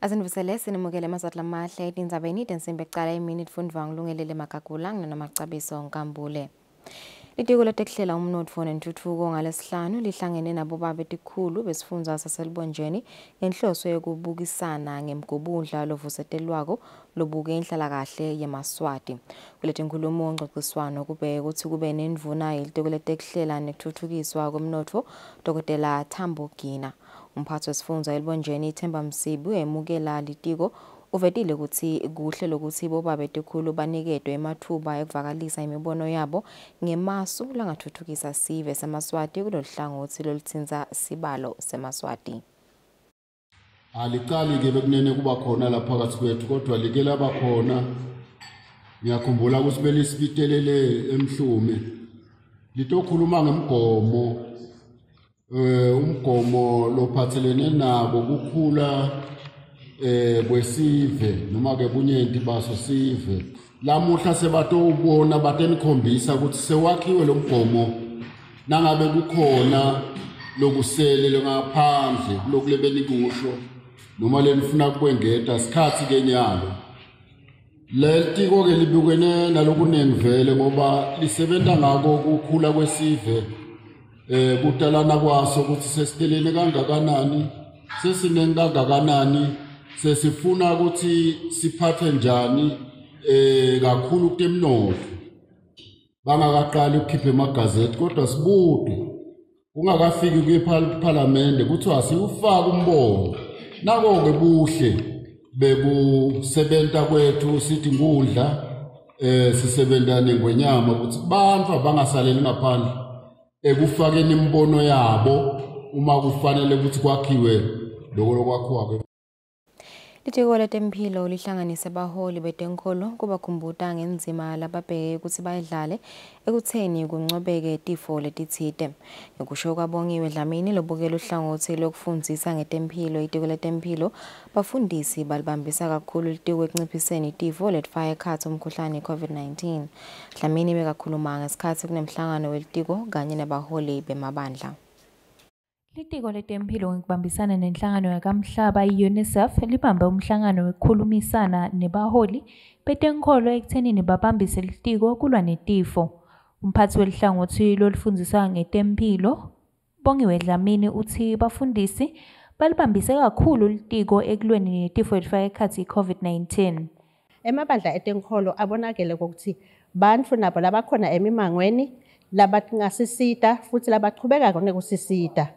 Asinivusele sinimukele amazwi amahle Tindzaba Emini ensimbi ecala emini ifundwa ngilungelele Magagula namacabiso Nkambule. Litiko letekuhlela umnotfo nentuthuko ngalesihlanu lihlangene nabobaba etikhulu besifundza saselibonjeni ngenhloso yokubukisana ngemgubudla lovusetelwako lobuke inhlalakahle yeMaswati. Kuleti nkulumo ngxoxiswano kubheka ukuthi kube nendvuna yelitiko letekuhlela nekuthuthukiswa komnotfo Dr. Tambo Gina. Umphathi wesifundza elibonjeni Themba Msibu emukela litiko uvetile ukuthi kuhle lokuthi bobaba etikhulu baniketwe emathuba ekuvakalisa imibono yabo ngemasu langathuthukisa sive seMaswati kuloluhlangothi lolutsinza sibalo seMaswati. Alicali ke bekunene kuba khona lapha phakathi kwethu kodwa like laba khona ngiyakhumbula ukuthi belisibitelele emhlume litokhuluma ngemgomo umgomo lophathelene nabo kukhula kwesive noma ke bunyenti baso sive lamuhla sebatobona batenikhombisa ukuthi sewakhiwe lo mgomo nangabe kukhona lokusele ngaphandle lokulebeni kusho noma lenifuna kwengeta sikhathi kenyalo lelitiko ke libukene nalokunengi vele ngoba lisebenza ngako kukhula kwesive kutalana kwaso ukuthi sesitelene kangakanani sesinengi kangakanani sesifuna ukuthi siphathe njani kakhulu kutemnotho bangakaqali ukukhipha emagazethi kodwa sibude ungakafiki kwiparlamente kuthiwa siwufaka umbono nako ke buhle bekusebenta kwethu sithi ngudla sisebentane ngwenyama ukuthi abantu abangasaleli ngaphandle ekufakeni imbono yabo uma kufanele ukuthi kwakhiwe lokwakhiwa. Litiko letempilo lihlanganise abaholi betenkolo kubakhumbuta ngenzima lababheke ukuthi bayidlale ekutheni kuncobeke tifo letitsite. Ngekusho kwabongiwe Dlamini lobukela uhlangothi lokufundzisa ngetempilo itiko letempilo bafundisi balibambisa kakhulu litiko ekunciphiseni tifo letifaka ekhatsi umkhuhlane COVID-19. Dlamini bekakhuluma ngesikhathi kunemhlangano welitiko kanye nabaholi bemabandla. Litiko letempilo ngikubambisana nenhlangano yakamhlaba i-UNICEF libambe umhlangano wekukhulumisana nebaholi betenkolo ekuthenini babambise litiko kulwa netifo. Umphathi welihlangothi lolifundisa ngetempilo Bongiwe Dlamini uthi bafundisi balibambise kakhulu litiko ekulweni netifo elifaka ekhatsi i-COVID-19. Emabandla etenkolo abonakele ukuthi bantfu nabo labakhona emimangweni labatingasisita futhi labachubeka nekusisita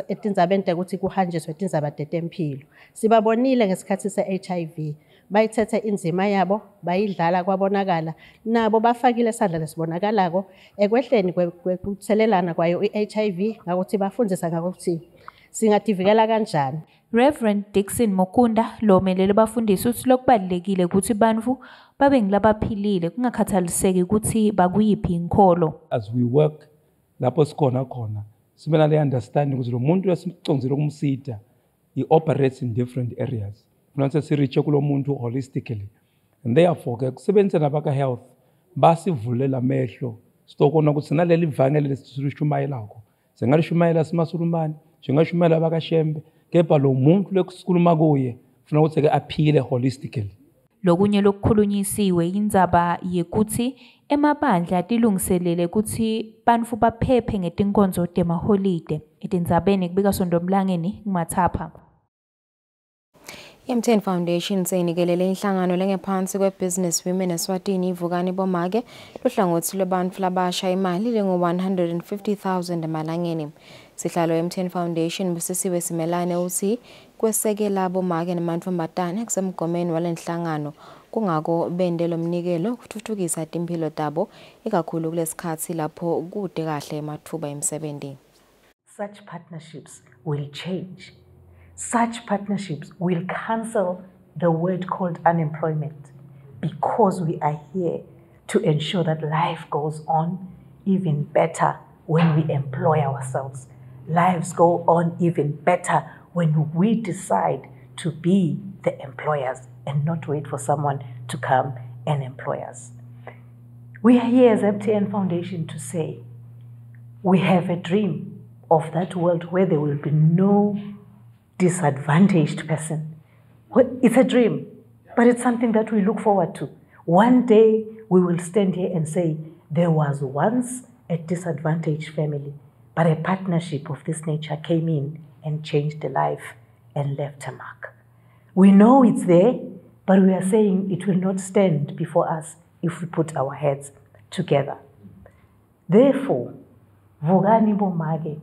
etindzabeni ukuthi kuhanjiswe tindzaba tetempilo. Sibabonile ngesikhathi se-HIV bayithethe inzima yabo bayidlala kwabonakala nabo bafakile isandla lesibonakalako ekwehleni kwekuthelelana kwayo i-HIV ngakuthi bafundisa ngakuthi singativikela kanjani. Reverend Dixon Mokunda lo melele bafundisi uthi lokubalekile ukuthi bantfu babe ngilabaphilile kungakhathaliseki ukuthi bakuyiphi inkolo. As we work lapho sikhona khona simele le understanding ukuthi lo muntu esicongizile ukumsita he operates in different areas. Kufanele sireach kulo muntu holistically. And therefore ke kusebenza nabaka health basivulela amehlo sitokona ukuthi sinaleli vangeli lesishumayelako. Singalishumayela simasulumani, singashumayela abakashembe, kepha lo muntu lekusikhuluma kuye kufanele ukuthi ke aphile holistically. Lokunye lokukhulunyisiwe indzaba yekuthi emabandla atilungiselele ukuthi bantfu baphephe ngetinkonzo temaholide etindzabeni kubika sondomlangeni kumathapha. I-M10 Foundation seyinikelele inhlangano lengephansi kwe-Business Women Eswatini ivukani bomake lohlangothi lwebantfu labasha imali lengu-150,000 emalangeni. Sihlalo M10 Foundation busisiwe simelane uthi kwesekela bomake nemantfombatane kusemgomeni walenhlangano kungako bende lomnikelo kuthuthukisa timpilo tabo ikakhulu kulesikhathi lapho kude kahle emathuba emsebenzi. Such partnerships will change. Such partnerships will cancel the word called unemployment because we are here to ensure that life goes on even better when we employ ourselves. Lives go on even better when we decide to be the employers and not wait for someone to come and employ us. We are here as MTN Foundation to say we have a dream of that world where there will be no disadvantaged person It's a dream, but it's something that we look forward to. One day we will stand here and say, there was once a disadvantaged family, but a partnership of this nature came in and changed the life and left a mark. We know it's there, but we are saying it will not stand before us if we put our heads together. Therefore, Vukani Bomage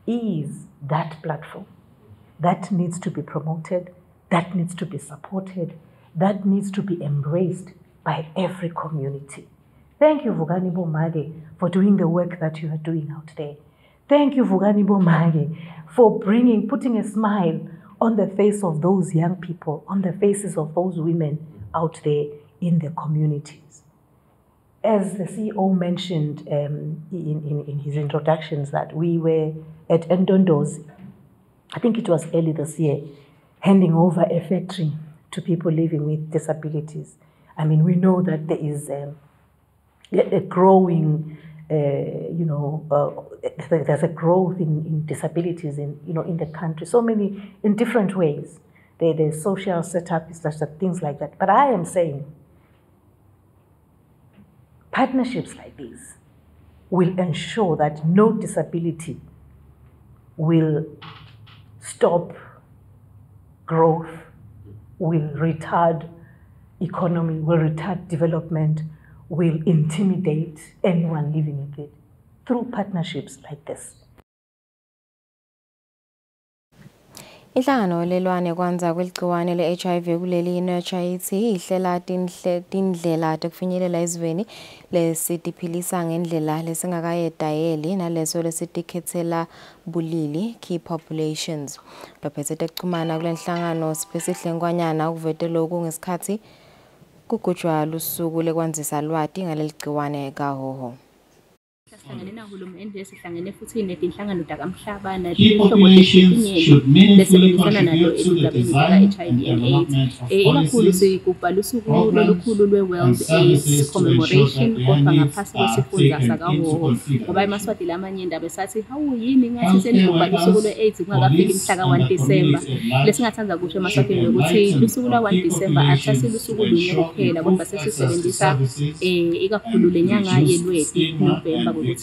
is that platform that needs to be promoted, that needs to be supported, that needs to be embraced by every community. Thank you, Vukani Bomage, for doing the work that you are doing out there. Thank you, Vukani Bomage, for putting a smile on the face of those young people, on the faces of those women out there in the communities. As the CEO mentioned in his introductions, that we were at Ndondozi, I think it was early this year, handing over a factory to people living with disabilities. I mean, we know that there is a growing, there's a growth in disabilities in the country, so many, in different ways. The social setup is such that things like that. But I am saying, partnerships like this will ensure that no disability will stop growth, will retard economy, will retard development, will intimidate anyone living with it through partnerships like this. Inhlangano lelwane kwanza kweligciwane le-HIV kuleli nurture ithi ihlela tindlela tekufinyelela ezweni lesitiphilisa ngendlela lesingakayedayeli naleso lesitikhetsela bulili key populations. Lophethe tekuchumana kule nhlangano sipesihlengwanyana ukuvete lokhu ngesikhathi kugujwa lusuku lekwanzisa lwati ngaleli gciwane kahoho. Key populations should meaningfully contribute to the design and development of policies, programs, and services to ensure that their needs are taken into consideration. Healthcare workers, colleagues, and the communities at large should ensure that services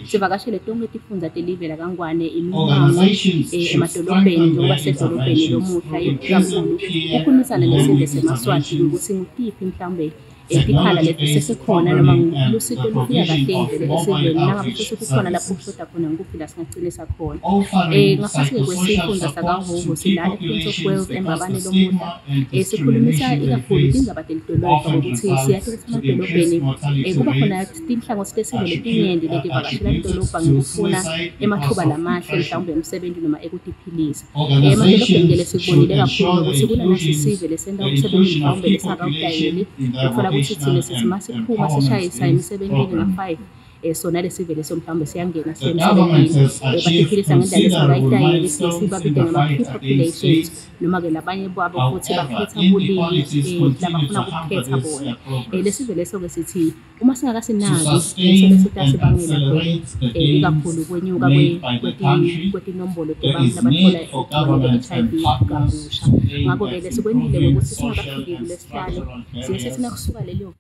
sivakashele tonke tifundza telive la Kangwane iminyango emadolobheni njengoba sedolobheni lomuhla ikakhulu ukukhulumisana nesizwe seMaswati ukuthi ngutiphi mhlawumbe tikhala leti sesekhona noma lusito lufika kahle endlele esizweni nangabe sekukhona lapho kushoda khona nguphi la singagcinisa khona ngaphansi kwesifunda sakahoho silale Prince of Wales embabane lomuhla sikhulumisa ikakhulu tindzaba telidolobha ukuthi siyathekisa emadolobheni kuba khona tinhlangothi tesizwe letinyenti letivakashela idolobha ngokufuna emathuba lamahle mhlawumbe umsebenzi noma ekutiphilisa emadolobheni ngele sikubonile kakhulu ukuthi kunanasisive lesenta umsebenzi mhlawumbe lesingakawudayeli uthola ukuthi thina sesiphuma sishayisa imisebenzini nga5 sona lesivele somhlawumbe siyangena semsebenzini batiphilisa ngendlela esingayidayeli sibabide ngama-key populations noma ke labanye babo futhi bakhetha bulili labafuna ukukhetha bona lesivele soke sithi uma singakasinaki selesitashibangela ikakhulu kwenyuka kwetinombolo tebantu labathola i-HIV kabusha ngakho-ke lesikwenile ukuthi singakafiki kulesihlanu siye sinakusuka leliyo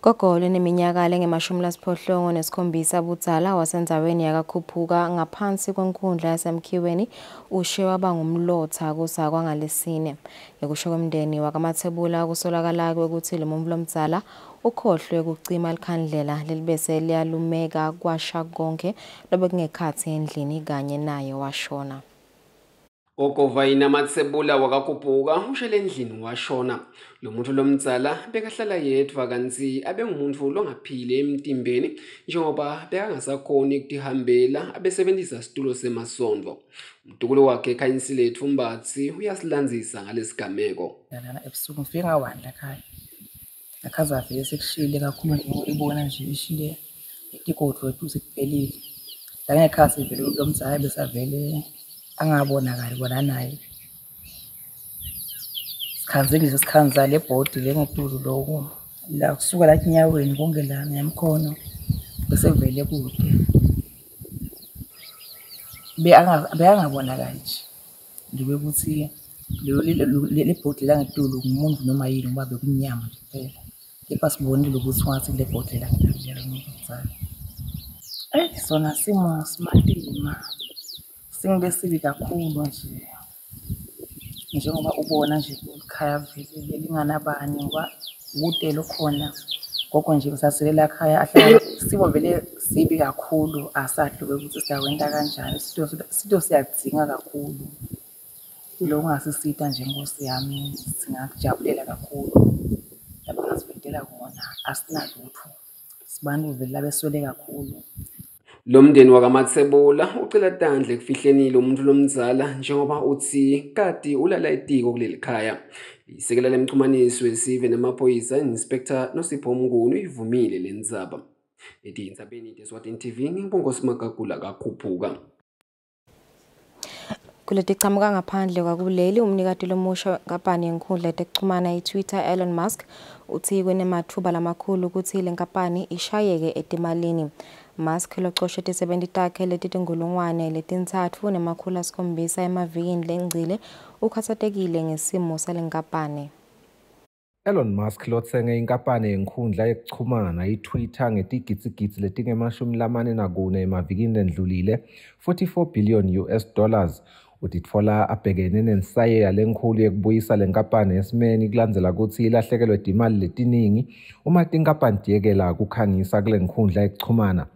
Gogo leneminyaka lenge-87 budzala wasendzaweni yakakhuphuka ngaphansi kwenkundla yasemkhiweni ushe waba ngumlotha kusa kwangalesine. Ngekusho kwemndeni wakamathebula kusolakala ukuthi lomuntu lomdzala ukhohlwe kucima likhandlela lelibese liyalumeka kwasha konke lobe kungekhathi endlini kanye naye washona. Okovayina Matsebula wakakhuphuka ushele endlini washona. Lo muntu lomdzala bekahlala yedwa kanti abe ngumuntu longaphile emtimbeni njengoba bekangasakhoni ukutihambela abesebenzisa isitulo semasondo. Umdukulo wakhe ekhanyisile ethumbathi uyasilandzisa ngalesigameko. Ebusuku ngifike nga1 la khaya. Akhaza vele sekushile kakhulu ibona nje ishile igodlo eduze kuphelile. La ngekhasi vele lomdzala besavele angabonakali bona naye sikhanze nje sikhanza le body le ngopulu lokho la kusuka la nyaweni konke la ngiyamkhono bese vele kude be angabonakali nje ndibe ukuthi le bhodi langetulu ngumuntu noma yini ngoba bekumnyama nje kuphela. Kepha sibonile ukuthi ungathi kule bhodi langetulu ngokuzala. Sona simo simatima. Singibe sibi kakhulu nje. Njengoba ubona nje ikhaya vele linganabani ngoba kude lokhona. Gogo nje usaselela ekhaya ahlala simo vele sibi kakhulu asadluke ukuthi siyakwenda kanjani sito siyadzinga kakhulu. Lo ngasisita nje Nkosi yami singakujabulela kakhulu. Lapha ngasifundela kona asinalutho. Sibantu vele labeswele kakhulu. Lo mndeni wakamathebula ucela tandla ekufihleni lo muntu lomdzala njengoba uthi kati ulala etiko kuleli khaya. Isekela lemxhumanisi wesive namaphoyisa Inspector Nosipho Mnguni uyivumile le ndzaba. Tindzaba Emini Eswatini TV ngibongosi Magagula kakhuphuka. Kuletichamuka ngaphandle kwakuleli umnikati lomusha kampani yenkhundla yetekuchumana iTwitter Elon Musk uthi kunemathuba lamakhulu ukuthi le nkampani ishayeke etimalini. Musk locoshe tisebenti takhe letitingulungwane letintsatfu nemakhulu asikhombisa emavikini lengcile ukhatsatekile ngesimo sale nkampani. Elon Musk lotsenge inkampani yenkhundla yekuchumana iTwitter ngetigitsigitsi letinge-44 emavikini lendlulile, $44 billion. Utitfola abhekene nensayeya lenkulu yekubuyisa le nkampani esimeni kulandzela kutsi ilahlekelwe timali letiningi uma tinkampani tiyekela kukhangisa kule nkhundla yekuchumana.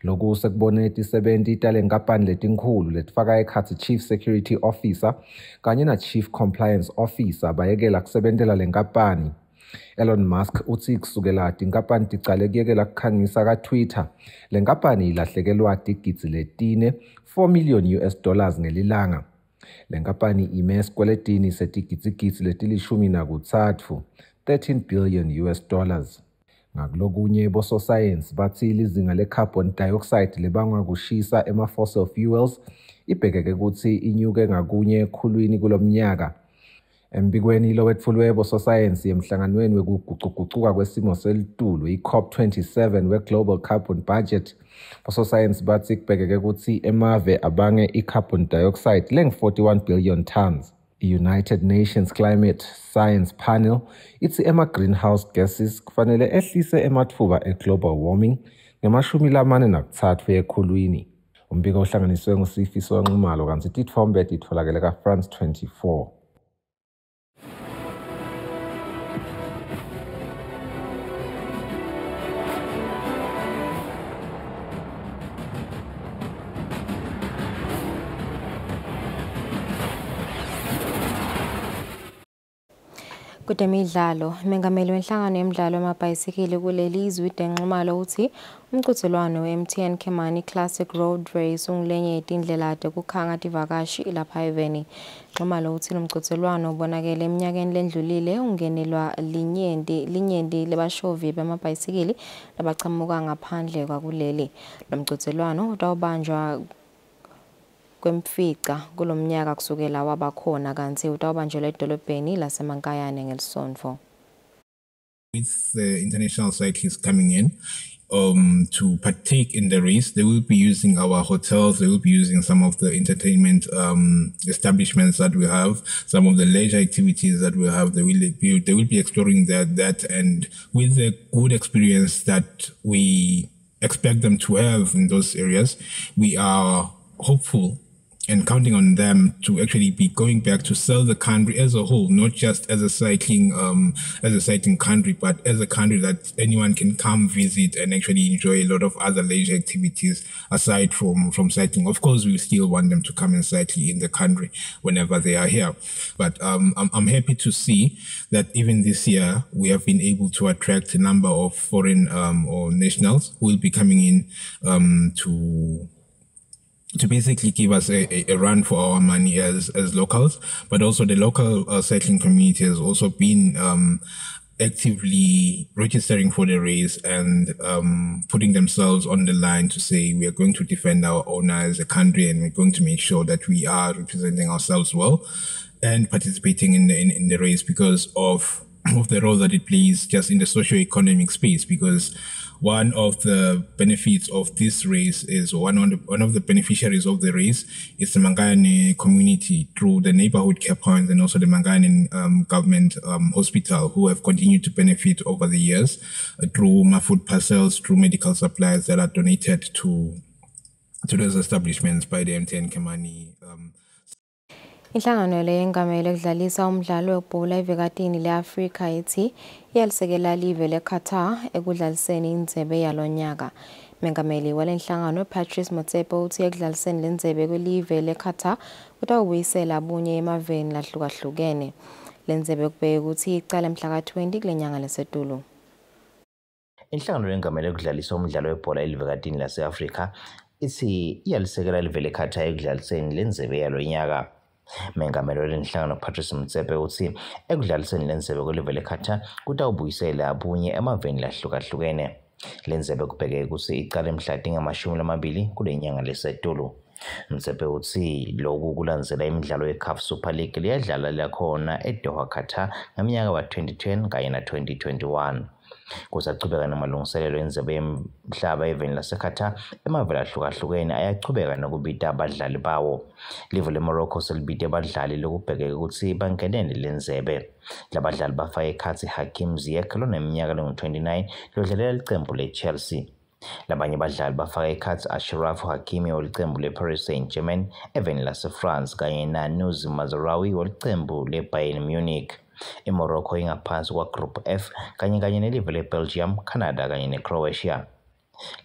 Loku sekubone tisebenti tale nkampani letinkhulu letifaka ekhatsi Chief Security Officer kanye na Chief Compliance Officer bayekela kusebentela le nkampani. Elon Musk uthi kusukela tinkampani ticale kuyekela kukhangisa ka-Twitter, le nkampani ilahlekelwa tigitsi letine $4 million ngelilanga. Le nkampani ime esikweletini setigitsigitsi letilishumi-13, $13 billion. Ngakulokunye bososayensi bathi lizinga le-carbon dioxide libangwa kushisa ema-fossil fuels ibhekeke ukuthi inyuke ngakunye ekhulwini kulo mnyaka. Embikweni lowetfulwe bososayensi emhlanganweni wekugucugucuka kwesimo selitulu i-COP27 we-Global Carbon Budget, bososayensi bathi kubhekeke ukuthi emave abange i-carbon dioxide lengu-41 billion tons. I-United Nations Climate Science Panel ithi ema-greenhouse gases kufanele ehlise ematfuba e-global warming ngama-43 ekhulwini. Umbiko uhlanganiswe nguSifiso Nxumalo kanti titfombe titfolakele ka-France 24. Kutemidlalo, umengameli wenhlangano yemidlalo yamabhayisikili kuleli izwe uDenxumalo uthi umqhudelwano we-MTN Khemani Classic Road Race ungulenye yetindlela tekukhanga tivakashi lapha eveni. Nxumalo uthi lo mqhudelwano ubonakele eminyakeni lendlulile ungenelwa linyenti lebashovi bamabhayisikili labachamuka ngaphandle kwakuleli. Lo mqhudelwano utawubanjwa kwemfica kulomnyaka kusukela wabakhona kanti utawubanjelwa edolobheni lasemankayane ngelisonto. With the international cyclists coming in to partake in the race, they will be using our hotels, they will be using some of the entertainment establishments that we have, some of the leisure activities that we have. They will be exploring that and with the good experience that we expect them to have in those areas, we are hopeful and counting on them to actually be going back to sell the country as a whole, not just as a cycling country, but as a country that anyone can come visit and actually enjoy a lot of other leisure activities aside from cycling. Of course, we still want them to come and cycle in the country whenever they are here. But I'm happy to see that even this year, we have been able to attract a number of foreign or nationals who will be coming in to basically give us a run for our money as locals, but also the local cycling community has also been actively registering for the race and putting themselves on the line to say we are going to defend our honor as a country and we're going to make sure that we are representing ourselves well and participating in the race because of the role that it plays just in the socio-economic space, because one of the benefits of this race is one of the beneficiaries of the race is the Mangane community through the neighborhood care points and also the Mangane government hospital, who have continued to benefit over the years through food parcels, through medical supplies that are donated to those establishments by the MTN Khemani. Inhlangano leyengamele ekudlalisa umdlalo webhola evikatini le-Afrika ithi iyalisekela live le-Qatar ekudlaliseni indlebe yalonyaka. Mengameli walenhlangano Patrice Motsepe uthi ekudlaliseni lendlebe kwelive le-Qatar kutawubuyisela abunye emaveni lahlukahlukene. Lendlebe kubheke ukuthi iqala mhla ka-20 kule nyanga leSetulo. Inhlangano leyengamele ekudlalisa umdlalo webhola evikatini lase-Afrika ithi iyalisekela live le-Qatar ekudlaliseni lendlebe yalonyaka. Mengameli walenhlangano Patrice Motsepe uthi ekudlaliseni lendlebe kwelive le-Qatar kutawubuyisela abunye emaveni lahlukahlukene. Lendlebe kubheke ukuthi iqale mhla tinga-20 kule nyanga leSetulo. Motsepe uthi lokhu kulandzela imidlalo ye-CAF Super League liyadlala lakhona eDoha, Qatar ngaminyaka wa-2010 kanye na-2021. Kusachubeka namalungiselelo endlebe yemhlaba eveni lase-Qatar, emaveni ahlukahlukene ayachubeka nokubita abadlali bawo. Live le-Morocco selibite abadlali lokubhekeka ukuthi bangenene lendlebe. Labadlali bafake ekhatsi Hakim Ziyech loneminyaka engu-29 lodlalela licembu le-Chelsea. Labanye badlali bafaka ekhatsi Ashraf Hakimi welicembu le-Paris Saint-Germain eveni lase-France kanye na-Nouzi Mazraoui welicembu le-Bayern Munich. IMorocco ingaphansi kwa-Group F kanye nelive le-Belgium, Canada kanye ne-Croatia.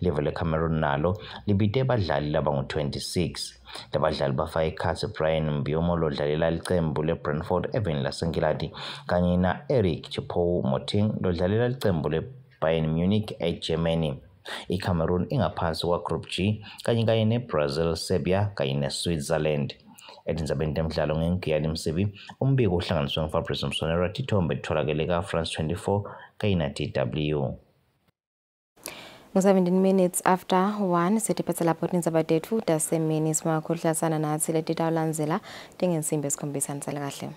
Live le-Cameroon nalo libite badlali labangu-26. Labadlali bafaka ekhatsi Brian Mbeumo lodlalela licembu le-Brentford eveni lase-Ngilandi kanye na-Eric Choupo-Moting lodlalela licembu le-Bayern Munich eGermany. ICameroon ingaphansi kwa-Group G kanye ne-Brazil, Serbia kanye ne-Switzerland. Etindzabeni temidlalo ngeNgiyani Msibi, umbiko uhlanganiswe nguFabrice Msonera, tithombe titholakele ka-France 24 kanye na-DW. 17 minutes after 1 sitiphethe lapho tindzaba tetfu tasemini simakhohlasana nathi letitawulandzela tingensimbi esikhombisa nisale kahle.